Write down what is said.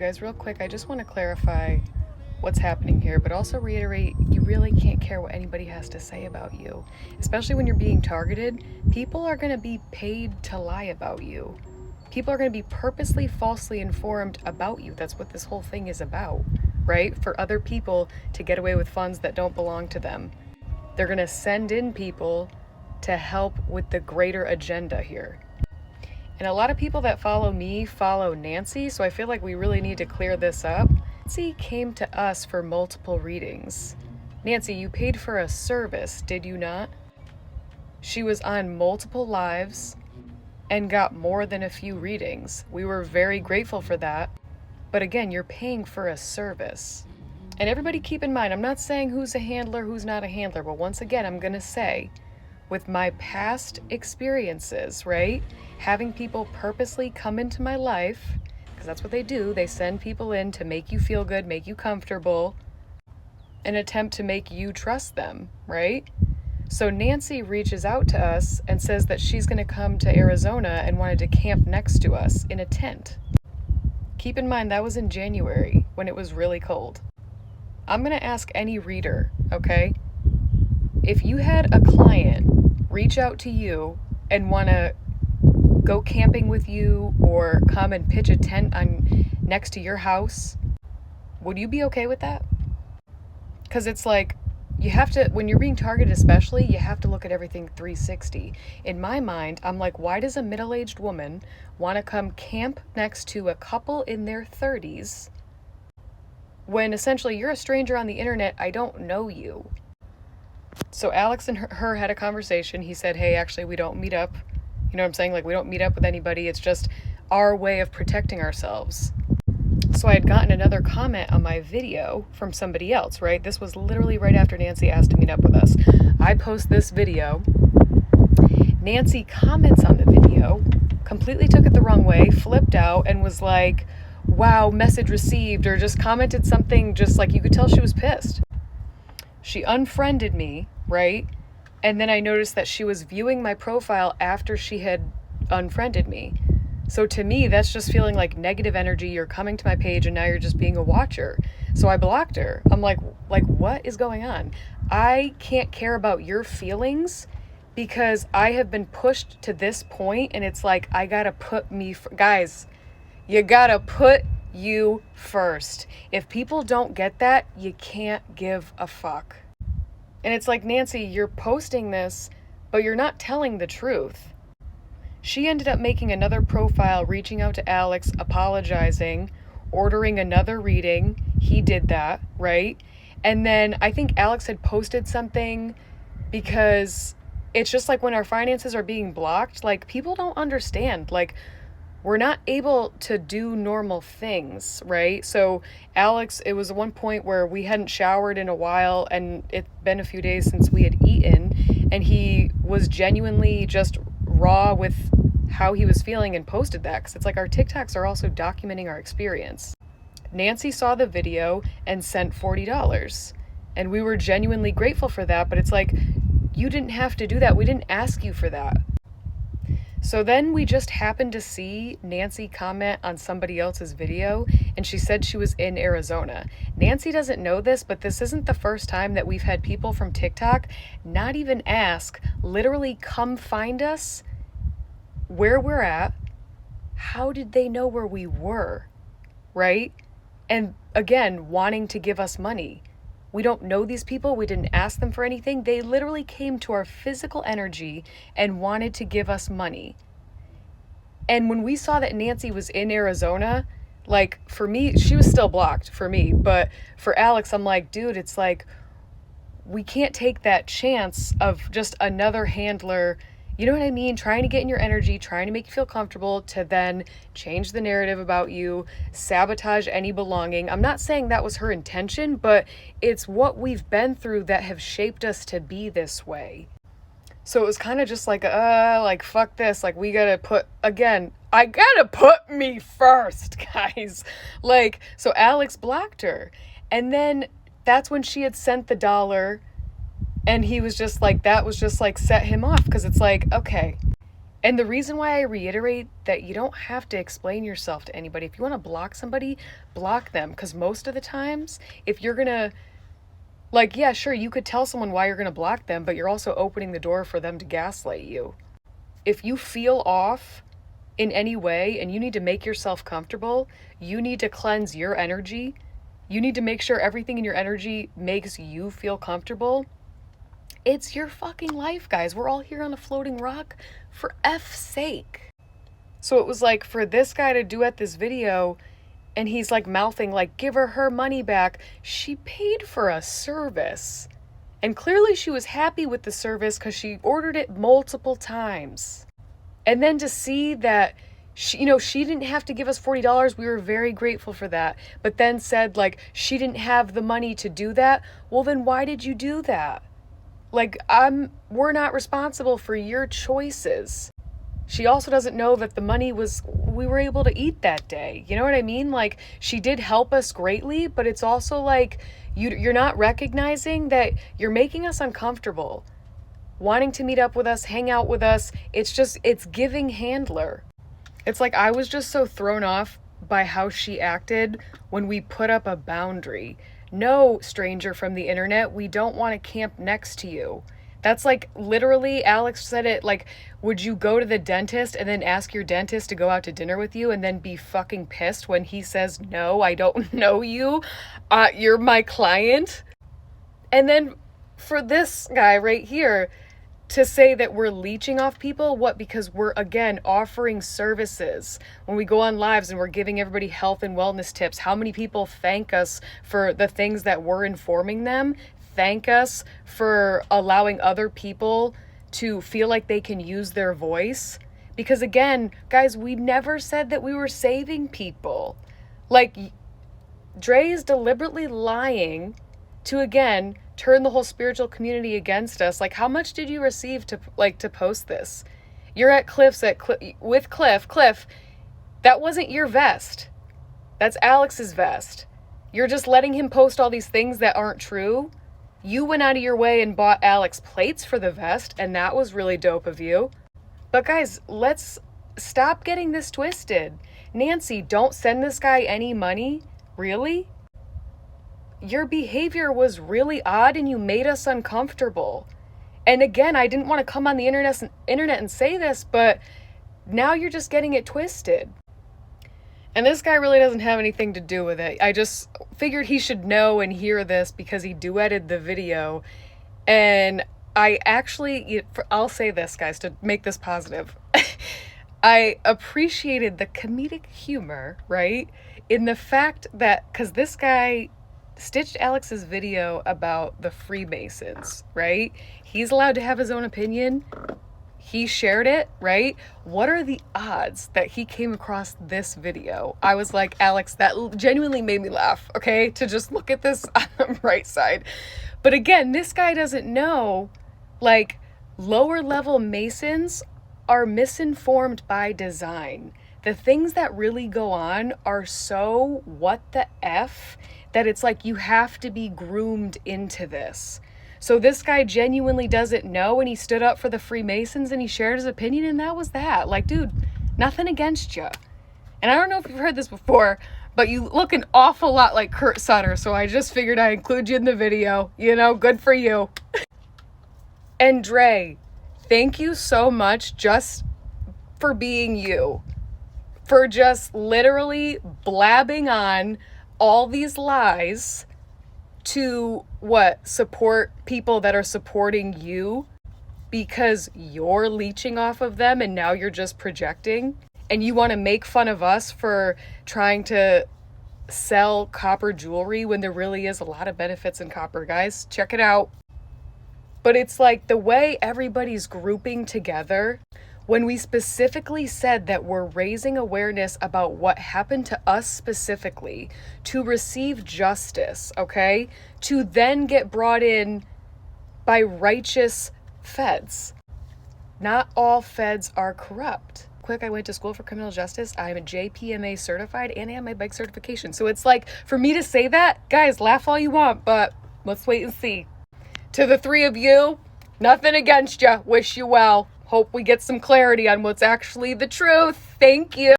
Guys, real quick, I just want to clarify what's happening here, but also reiterate you really can't care what anybody has to say about you. Especially when you're being targeted, people are going to be paid to lie about you. People are going to be purposely falsely informed about you. That's what this whole thing is about, right? For other people to get away with funds that don't belong to them. They're going to send in people to help with the greater agenda here. And a lot of people that follow me follow Nancy, so I feel like we really need to clear this up. Nancy came to us for multiple readings. Nancy, you paid for a service, did you not? She was on multiple lives and got more than a few readings. We were very grateful for that. But again, you're paying for a service. And everybody keep in mind, I'm not saying who's a handler, who's not a handler, but once again, I'm gonna say, with my past experiences, right? Having people purposely come into my life, because that's what they do. They send people in to make you feel good, make you comfortable, and attempt to make you trust them, right? So Nancy reaches out to us and says that she's going to come to Arizona and wanted to camp next to us in a tent. Keep in mind, that was in January when it was really cold. I'm going to ask any reader, okay? If you had a client reach out to you and want to go camping with you or come and pitch a tent next to your house, would you be okay with that? Because it's like, you have to, when you're being targeted especially, you have to look at everything 360. In my mind, I'm like, why does a middle-aged woman want to come camp next to a couple in their 30s when essentially you're a stranger on the internet, I don't know you? So Alex and her had a conversation. He said, hey, actually, we don't meet up. You know what I'm saying? Like, we don't meet up with anybody. It's just our way of protecting ourselves. So I had gotten another comment on my video from somebody else, right? This was literally right after Nancy asked to meet up with us. I post this video. Nancy comments on the video, completely took it the wrong way, flipped out, and was like, wow, message received, or just commented something just like you could tell she was pissed. She unfriended me, right? And then I noticed that she was viewing my profile after she had unfriended me. So to me, that's just feeling like negative energy. You're coming to my page and now you're just being a watcher. So I blocked her. I'm like, what is going on? I can't care about your feelings because I have been pushed to this point, and it's like, I gotta put me, guys, you gotta put you first. If people don't get that, you can't give a fuck. And it's like, Nancy, you're posting this, but you're not telling the truth. She ended up making another profile, reaching out to Alex, apologizing, ordering another reading. He did that, right? And then I think Alex had posted something, because it's just like when our finances are being blocked, like, people don't understand. Like, we're not able to do normal things, right? So Alex, it was one point where we hadn't showered in a while, and it'd been a few days since we had eaten, and he was genuinely just raw with how he was feeling and posted that, because it's like our TikToks are also documenting our experience. Nancy saw the video and sent $40, and we were genuinely grateful for that, but it's like, you didn't have to do that. We didn't ask you for that. So then we just happened to see Nancy comment on somebody else's video, and she said she was in Arizona. Nancy doesn't know this, but this isn't the first time that we've had people from TikTok not even ask, literally come find us where we're at. How did they know where we were, right? And again, wanting to give us money. We don't know these people. We didn't ask them for anything. They literally came to our physical energy and wanted to give us money. And when we saw that Nancy was in Arizona, like, for me, she was still blocked for me. But for Alex, I'm like, dude, it's like, we can't take that chance of just another handler, you know what I mean? Trying to get in your energy, trying to make you feel comfortable, to then change the narrative about you, sabotage any belonging. I'm not saying that was her intention, but it's what we've been through that have shaped us to be this way. So it was kind of just like, fuck this. Like, we gotta put, again, I gotta put me first, guys. Like, so Alex blocked her. And then that's when she had sent the $1. And he was just like, that was just like, set him off. Because it's like, okay, And the reason why I reiterate that you don't have to explain yourself to anybody. If you want to block somebody, block them. Because most of the times, if you're going to, like, yeah, sure, you could tell someone why you're going to block them, but you're also opening the door for them to gaslight you. If you feel off in any way and you need to make yourself comfortable, you need to cleanse your energy. You need to make sure everything in your energy makes you feel comfortable. It's your fucking life, guys. We're all here on a floating rock for F's sake. So it was like for this guy to duet this video and he's like mouthing like, give her money back. She paid for a service. And clearly she was happy with the service because she ordered it multiple times. And then to see that she didn't have to give us $40. We were very grateful for that. But then said like she didn't have the money to do that. Well, then why did you do that? Like, we're not responsible for your choices. She also doesn't know that the money we were able to eat that day. You know what I mean? Like, she did help us greatly, but it's also like, you're not recognizing that you're making us uncomfortable. Wanting to meet up with us, hang out with us, it's giving handler. It's like, I was just so thrown off by how she acted when we put up a boundary. No, stranger from the internet, we don't want to camp next to you. That's like literally, Alex said it like, would you go to the dentist and then ask your dentist to go out to dinner with you and then be fucking pissed when he says, no, I don't know you. You're my client. And then for this guy right here to say that we're leeching off people, what? Because we're, again, offering services. When we go on lives and we're giving everybody health and wellness tips, how many people thank us for the things that we're informing them? Thank us for allowing other people to feel like they can use their voice? Because again, guys, we never said that we were saving people. Like, Dre is deliberately lying to, again, turn the whole spiritual community against us. Like, how much did you receive to post this? You're at Cliff's with Cliff. Cliff, that wasn't your vest. That's Alex's vest. You're just letting him post all these things that aren't true. You went out of your way and bought Alex plates for the vest, and that was really dope of you. But guys, let's stop getting this twisted. Nancy, don't send this guy any money. Really? Your behavior was really odd and you made us uncomfortable. And again, I didn't want to come on the internet and say this, but now you're just getting it twisted. And this guy really doesn't have anything to do with it. I just figured he should know and hear this because he duetted the video. And I'll say this, guys, to make this positive. I appreciated the comedic humor, right? In the fact that, because this guy stitched Alex's video about the Freemasons, right? He's allowed to have his own opinion. He shared it, right? What are the odds that he came across this video? I was like, Alex, that genuinely made me laugh, okay? To just look at this on the right side. But again, this guy doesn't know, like, lower level Masons are misinformed by design. The things that really go on are so what the F that it's like you have to be groomed into this. So this guy genuinely doesn't know, and he stood up for the Freemasons and he shared his opinion, and that was that. Like, dude, nothing against you. And I don't know if you've heard this before, but you look an awful lot like Kurt Sutter, so I just figured I'd include you in the video. You know, good for you. And Dre, thank you so much just for being you. For just literally blabbing on all these lies to support people that are supporting you because you're leeching off of them and now you're just projecting and you want to make fun of us for trying to sell copper jewelry when there really is a lot of benefits in copper, guys. Check it out. But it's like the way everybody's grouping together when we specifically said that we're raising awareness about what happened to us specifically to receive justice, okay? To then get brought in by righteous feds. Not all feds are corrupt. Quick, I went to school for criminal justice. I'm a JPMA certified and I have my bike certification. So it's like, for me to say that, guys, laugh all you want, but let's wait and see. To the three of you, nothing against you. Wish you well. hope we get some clarity on what's actually the truth. Thank you.